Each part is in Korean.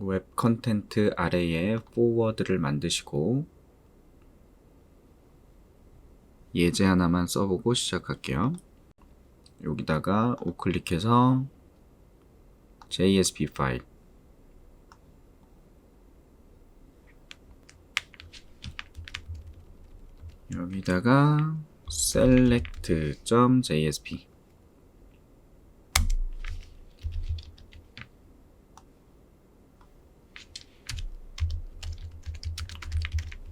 웹 컨텐트 아래에 포워드를 만드시고 예제 하나만 써보고 시작할게요. 여기다가 우클릭해서 JSP 파일 여기다가 select.jsp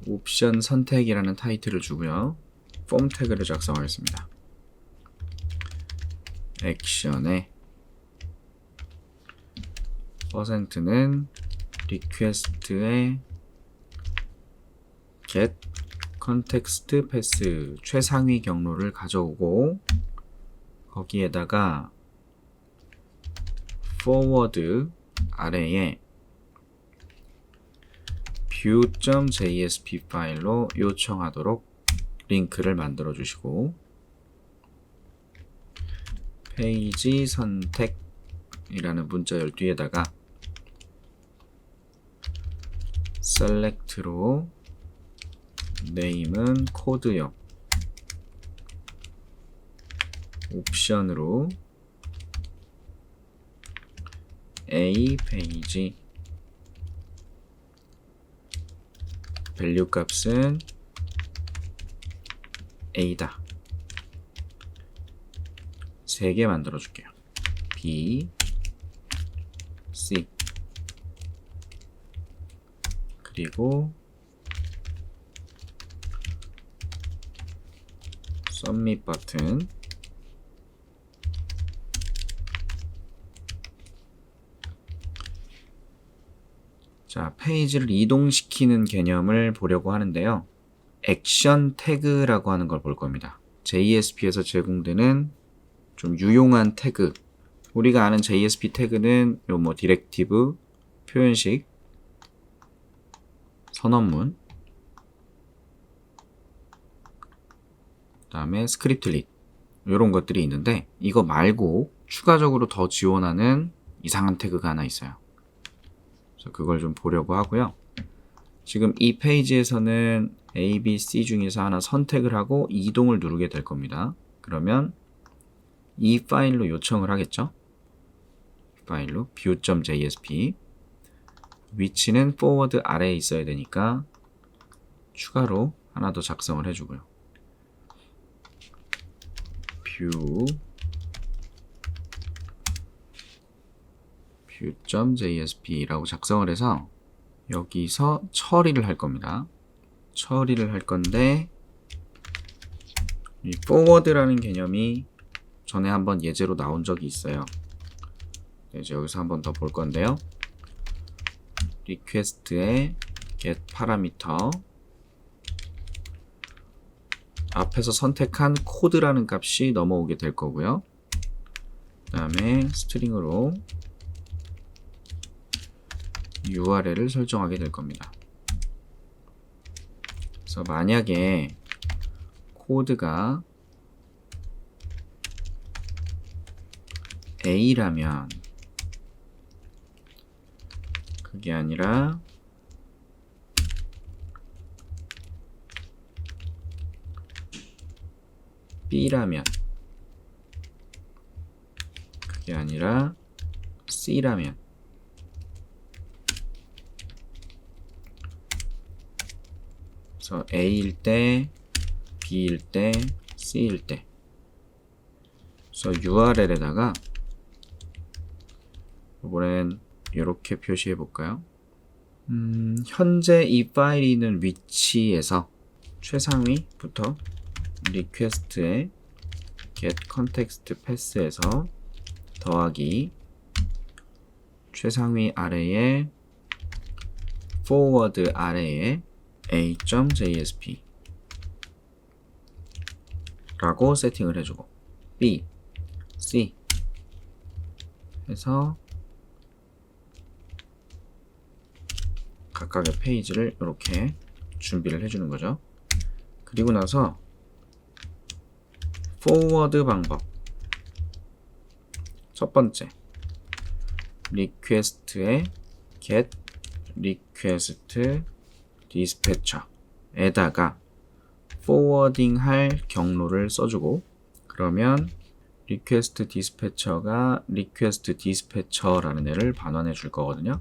옵션 선택이라는 타이틀을 주고요. 폼 태그를 작성하겠습니다. 액션에 %는 리퀘스트의 get context path 최상위 경로를 가져오고 거기에다가 forward 아래에 view.jsp 파일로 요청하도록 링크를 만들어 주시고 페이지 선택이라는 문자열 뒤에다가 select로 name은 코드형 옵션으로 A 페이지 밸류 값은 A다. 3개 만들어 줄게요. B, C 그리고 submit 버튼 자, 페이지를 이동시키는 개념을 보려고 하는데요. 액션 태그라고 하는 걸 볼 겁니다. JSP에서 제공되는 좀 유용한 태그. 우리가 아는 JSP 태그는 요 뭐 디렉티브, 표현식, 선언문, 그다음에 스크립트릿 이런 것들이 있는데 이거 말고 추가적으로 더 지원하는 이상한 태그가 하나 있어요. 그래서 그걸 좀 보려고 하고요. 지금 이 페이지에서는 A, B, C 중에서 하나 선택을 하고 이동을 누르게 될 겁니다. 그러면 이 파일로 요청을 하겠죠. 파일로 view.jsp 위치는 forward 아래에 있어야 되니까 추가로 하나 더 작성을 해주고요. view.jsp라고 작성을 해서 여기서 처리를 할 겁니다. 처리를 할 건데 이 forward라는 개념이 전에 한번 예제로 나온 적이 있어요. 이제 여기서 한번 더 볼 건데요. 리퀘스트에 get parameter 앞에서 선택한 코드라는 값이 넘어오게 될 거고요. 그 다음에 스트링으로 URL을 설정하게 될 겁니다. 그래서 만약에 코드가 A라면 그게 아니라 B라면 그게 아니라 C라면 그래서 A일 때 B일 때 C일 때 그래서 URL에다가 이번엔 이렇게 표시해 볼까요? 현재 이 파일이 있는 위치에서 최상위부터 리퀘스트에 get context path에서 더하기 최상위 아래에 forward 아래에 a.jsp 라고 세팅을 해주고 B, C 해서 각각의 페이지를 이렇게 준비를 해주는 거죠. 그리고 나서 forward 방법 첫 번째 리퀘스트에 get request dispatcher에다가 forwarding 할 경로를 써주고, 그러면 request dispatcher가 request dispatcher라는 애를 반환해 줄 거거든요.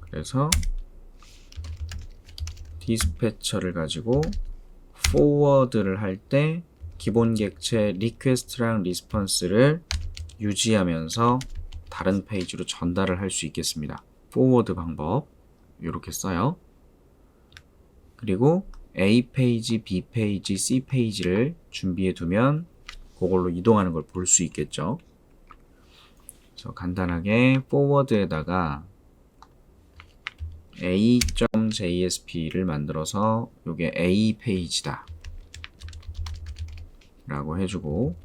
그래서 dispatcher를 가지고 forward를 할 때 기본 객체 request랑 response를 유지하면서 다른 페이지로 전달을 할 수 있겠습니다. forward 방법 이렇게 써요. 그리고 A 페이지, B 페이지, C 페이지를 준비해 두면 그걸로 이동하는 걸 볼 수 있겠죠. 그래서 간단하게 forward에다가 a.jsp를 만들어서 이게 A 페이지다 라고 해주고,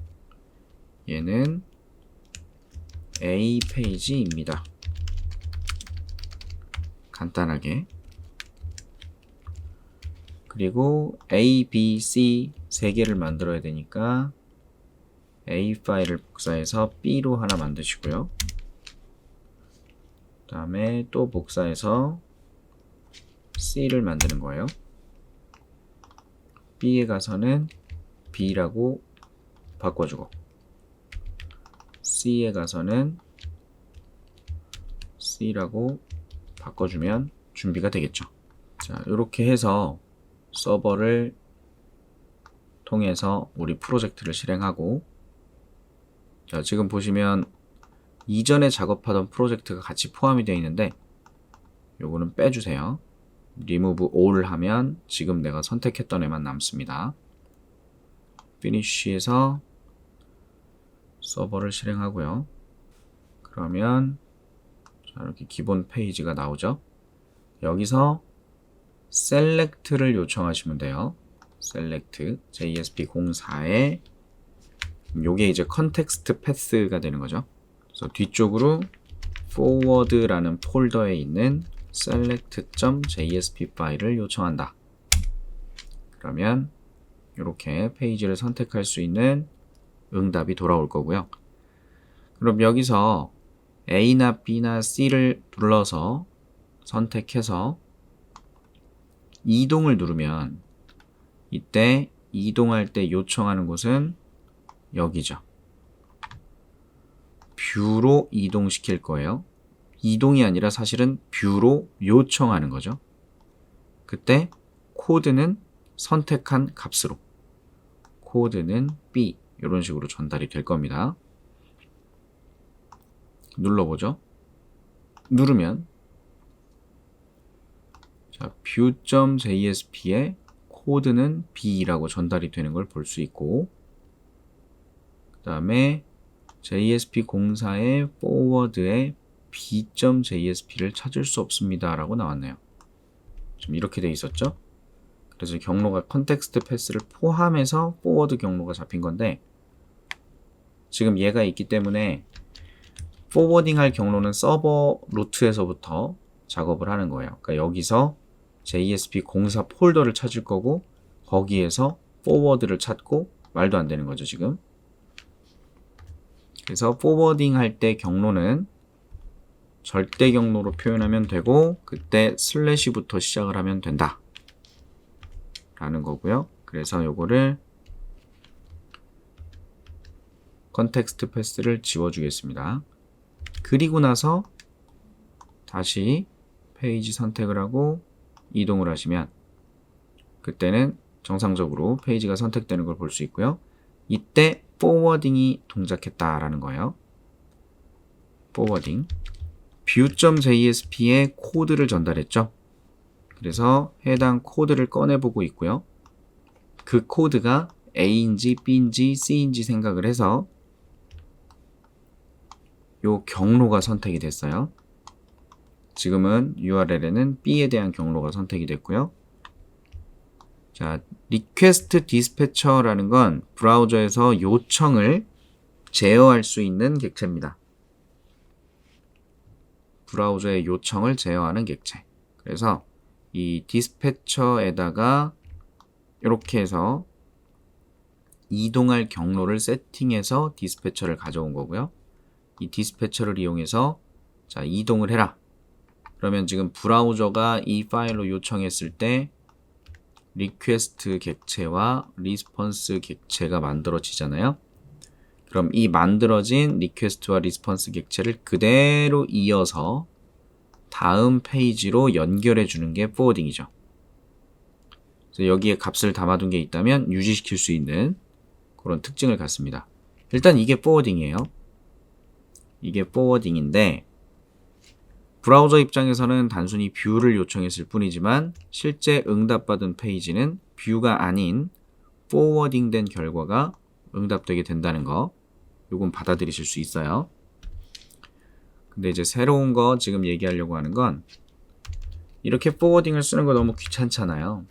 얘는 A 페이지입니다. 간단하게. 그리고 A, B, C 세 개를 만들어야 되니까 A 파일을 복사해서 B로 하나 만드시고요. 그 다음에 또 복사해서 C를 만드는 거예요. B에 가서는 B라고 바꿔주고, C에 가서는 C라고 바꿔주면 준비가 되겠죠. 자, 이렇게 해서 서버를 통해서 우리 프로젝트를 실행하고, 자, 지금 보시면 이전에 작업하던 프로젝트가 같이 포함이 되어 있는데 요거는 빼주세요. remove all 하면 지금 내가 선택했던 애만 남습니다. finish에서 서버를 실행하고요. 그러면 자, 이렇게 기본 페이지가 나오죠. 여기서 select를 요청하시면 돼요. select JSP04에 요게 이제 컨텍스트 패스가 되는 거죠. 그래서 뒤쪽으로 forward라는 폴더에 있는 select.jsp 파일을 요청한다. 그러면 이렇게 페이지를 선택할 수 있는 응답이 돌아올 거고요. 그럼 여기서 A나 B나 C를 불러서 선택해서 이동을 누르면 이때 이동할 때 요청하는 곳은 여기죠. 뷰로 이동시킬 거예요. 이동이 아니라 사실은 뷰로 요청하는 거죠. 그때 코드는 선택한 값으로, 코드는 B 이런 식으로 전달이 될 겁니다. 눌러보죠. 누르면 자, view.jsp의 코드는 B라고 전달이 되는 걸 볼 수 있고, 그 다음에 JSP04의 forward에 b.jsp를 찾을 수 없습니다 라고 나왔네요. 좀 이렇게 돼 있었죠. 그래서 경로가 컨텍스트 패스를 포함해서 forward 경로가 잡힌 건데, 지금 얘가 있기 때문에 포워딩 할 경로는 서버 루트에서부터 작업을 하는 거예요. 그러니까 여기서 JSP04 폴더를 찾을 거고, 거기에서 forward를 찾고, 말도 안 되는 거죠 지금. 그래서 포워딩 할 때 경로는 절대 경로로 표현하면 되고, 그때 슬래시부터 시작을 하면 된다 라는 거고요. 그래서 요거를 컨텍스트 패스를 지워주겠습니다. 그리고 나서 다시 페이지 선택을 하고 이동을 하시면 그때는 정상적으로 페이지가 선택되는 걸 볼 수 있고요. 이때 포워딩이 동작했다라는 거예요. 포워딩. view.jsp에 코드를 전달했죠. 그래서 해당 코드를 꺼내보고 있고요. 그 코드가 A인지 B인지 C인지 생각을 해서 요 경로가 선택이 됐어요. 지금은 URL에는 B에 대한 경로가 선택이 됐고요. 자, request dispatcher라는 건 브라우저에서 요청을 제어할 수 있는 객체입니다. 브라우저의 요청을 제어하는 객체. 그래서 이 디스패처에다가 이렇게 해서 이동할 경로를 세팅해서 디스패처를 가져온 거고요. 이 디스패처를 이용해서 자, 이동을 해라. 그러면 지금 브라우저가 이 파일로 요청했을 때 리퀘스트 객체와 리스폰스 객체가 만들어지잖아요. 그럼 이 만들어진 리퀘스트와 리스폰스 객체를 그대로 이어서 다음 페이지로 연결해 주는 게 포워딩이죠. 그래서 여기에 값을 담아둔 게 있다면 유지시킬 수 있는 그런 특징을 갖습니다. 일단 이게 포워딩이에요. 이게 포워딩인데 브라우저 입장에서는 단순히 뷰를 요청했을 뿐이지만 실제 응답받은 페이지는 뷰가 아닌 포워딩된 결과가 응답되게 된다는 거, 요건 받아들이실 수 있어요. 근데 이제 새로운 거 지금 얘기하려고 하는 건 이렇게 포워딩을 쓰는 거 너무 귀찮잖아요.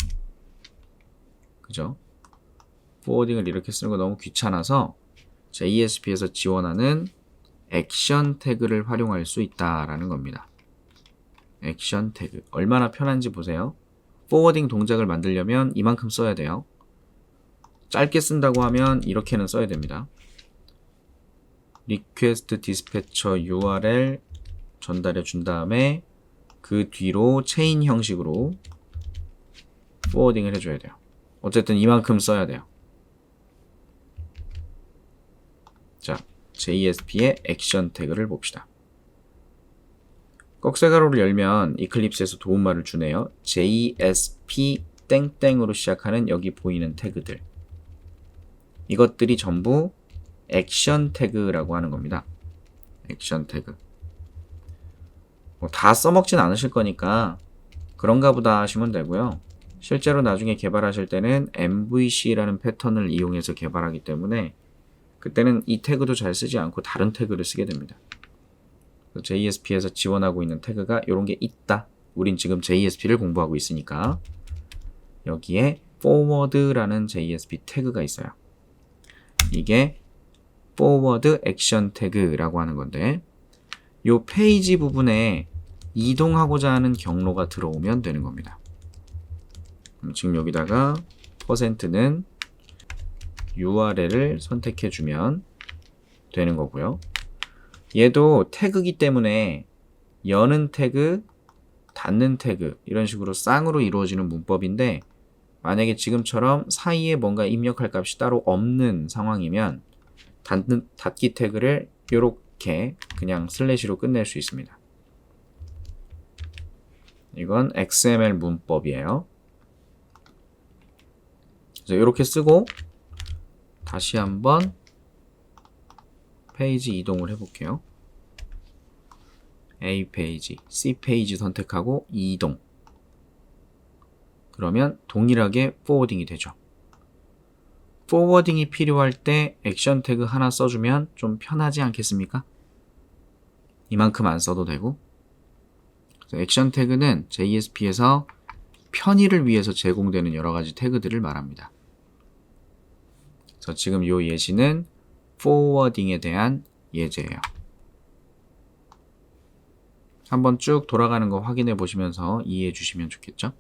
그죠? 포워딩을 이렇게 쓰는 거 너무 귀찮아서 JSP에서 지원하는 액션 태그를 활용할 수 있다라는 겁니다. 액션 태그. 얼마나 편한지 보세요. 포워딩 동작을 만들려면 이만큼 써야 돼요. 짧게 쓴다고 하면 이렇게는 써야 됩니다. 리퀘스트 디스패처 URL 전달해 준 다음에 그 뒤로 체인 형식으로 포워딩을 해줘야 돼요. 어쨌든 이만큼 써야 돼요. 자, JSP의 액션 태그를 봅시다. 꺽쇠가로를 열면 이클립스에서 도움말을 주네요. JSP 땡땡으로 시작하는 여기 보이는 태그들. 이것들이 전부 액션 태그라고 하는 겁니다. 액션 태그. 다 써먹진 않으실 거니까 그런가 보다 하시면 되고요. 실제로 나중에 개발하실 때는 MVC라는 패턴을 이용해서 개발하기 때문에 그때는 이 태그도 잘 쓰지 않고 다른 태그를 쓰게 됩니다. JSP에서 지원하고 있는 태그가 이런 게 있다. 우린 지금 JSP를 공부하고 있으니까 여기에 forward라는 JSP 태그가 있어요. 이게 forward action 태그라고 하는 건데 이 페이지 부분에 이동하고자 하는 경로가 들어오면 되는 겁니다. 지금 여기다가 %는 URL을 선택해 주면 되는 거고요. 얘도 태그이기 때문에 여는 태그, 닫는 태그 이런 식으로 쌍으로 이루어지는 문법인데 만약에 지금처럼 사이에 뭔가 입력할 값이 따로 없는 상황이면 닫기 태그를 이렇게 그냥 슬래시로 끝낼 수 있습니다. 이건 XML 문법이에요. 그래서 이렇게 쓰고 다시 한번 페이지 이동을 해볼게요. A 페이지, C 페이지 선택하고 이동. 그러면 동일하게 포워딩이 되죠. 포워딩이 필요할 때 액션 태그 하나 써주면 좀 편하지 않겠습니까? 이만큼 안 써도 되고. 액션 태그는 JSP에서 편의를 위해서 제공되는 여러 가지 태그들을 말합니다. 그래서 지금 이 예시는 포워딩에 대한 예제예요. 한번 쭉 돌아가는 거 확인해 보시면서 이해해 주시면 좋겠죠?